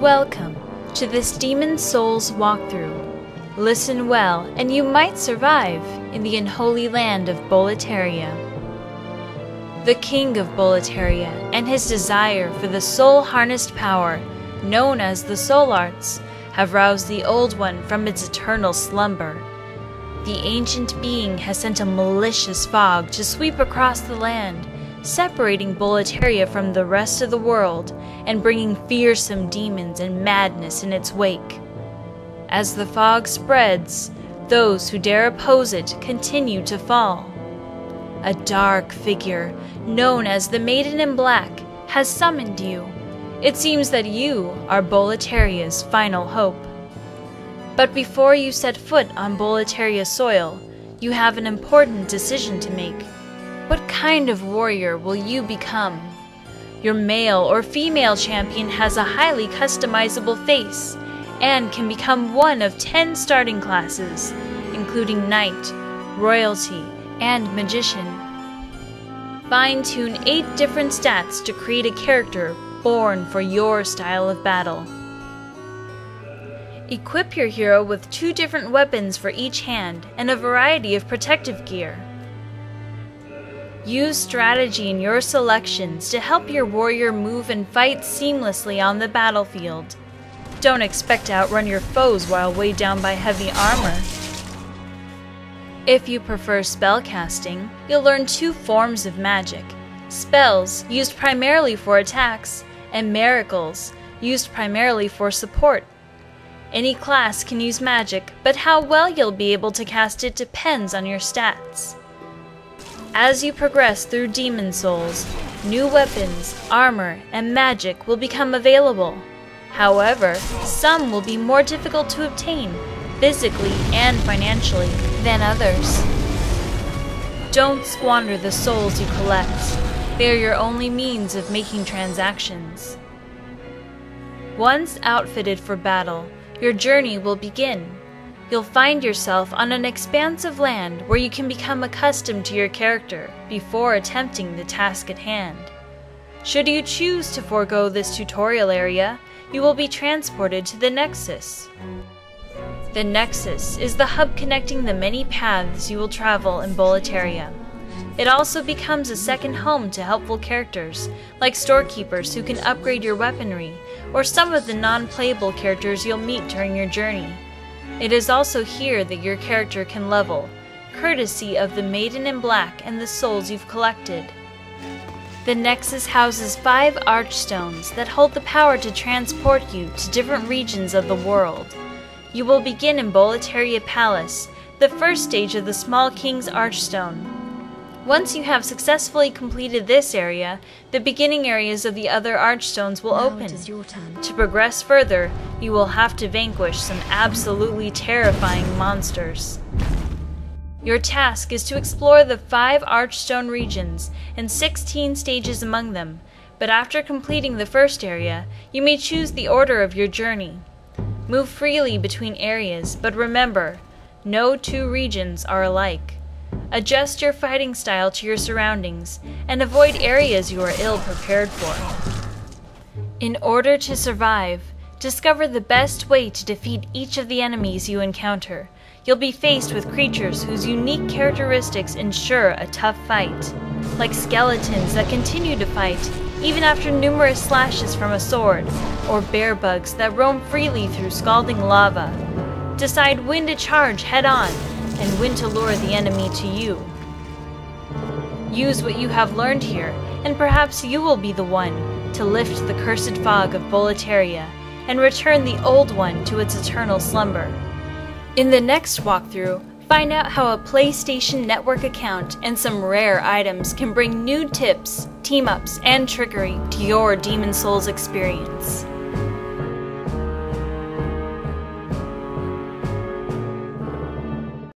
Welcome to this Demon Souls walkthrough. Listen well and you might survive in the unholy land of Boletaria. The king of Boletaria and his desire for the soul-harnessed power, known as the Soul Arts, have roused the Old One from its eternal slumber. The ancient being has sent a malicious fog to sweep across the land, separating Boletaria from the rest of the world and bringing fearsome demons and madness in its wake. As the fog spreads, those who dare oppose it continue to fall. A dark figure, known as the Maiden in Black, has summoned you. It seems that you are Boletaria's final hope. But before you set foot on Boletaria soil, you have an important decision to make. What kind of warrior will you become? Your male or female champion has a highly customizable face and can become one of 10 starting classes, including Knight, Royalty, and Magician. Fine-tune 8 different stats to create a character born for your style of battle. Equip your hero with 2 different weapons for each hand and a variety of protective gear. Use strategy in your selections to help your warrior move and fight seamlessly on the battlefield. Don't expect to outrun your foes while weighed down by heavy armor. If you prefer spellcasting, you'll learn 2 forms of magic: spells, used primarily for attacks, and miracles, used primarily for support. Any class can use magic, but how well you'll be able to cast it depends on your stats. As you progress through Demon Souls, new weapons, armor, and magic will become available. However, some will be more difficult to obtain, physically and financially, than others. Don't squander the souls you collect. They are your only means of making transactions. Once outfitted for battle, your journey will begin. You'll find yourself on an expansive land where you can become accustomed to your character before attempting the task at hand. Should you choose to forego this tutorial area, you will be transported to the Nexus. The Nexus is the hub connecting the many paths you will travel in Boletaria. It also becomes a second home to helpful characters, like storekeepers who can upgrade your weaponry, or some of the non-playable characters you'll meet during your journey. It is also here that your character can level, courtesy of the Maiden in Black and the souls you've collected. The Nexus houses 5 Archstones that hold the power to transport you to different regions of the world. You will begin in Boletaria Palace, the first stage of the Small King's Archstone. Once you have successfully completed this area, the beginning areas of the other Archstones will open. To progress further, you will have to vanquish some absolutely terrifying monsters. Your task is to explore the 5 Archstone regions and 16 stages among them, but after completing the first area, you may choose the order of your journey. Move freely between areas, but remember, no 2 regions are alike. Adjust your fighting style to your surroundings, and avoid areas you are ill prepared for. In order to survive, discover the best way to defeat each of the enemies you encounter. You'll be faced with creatures whose unique characteristics ensure a tough fight, like skeletons that continue to fight even after numerous slashes from a sword, or bear bugs that roam freely through scalding lava. Decide when to charge head-on, and when to lure the enemy to you. Use what you have learned here, and perhaps you will be the one to lift the cursed fog of Boletaria and return the Old One to its eternal slumber. In the next walkthrough, find out how a PlayStation Network account and some rare items can bring new tips, team-ups, and trickery to your Demon Souls experience.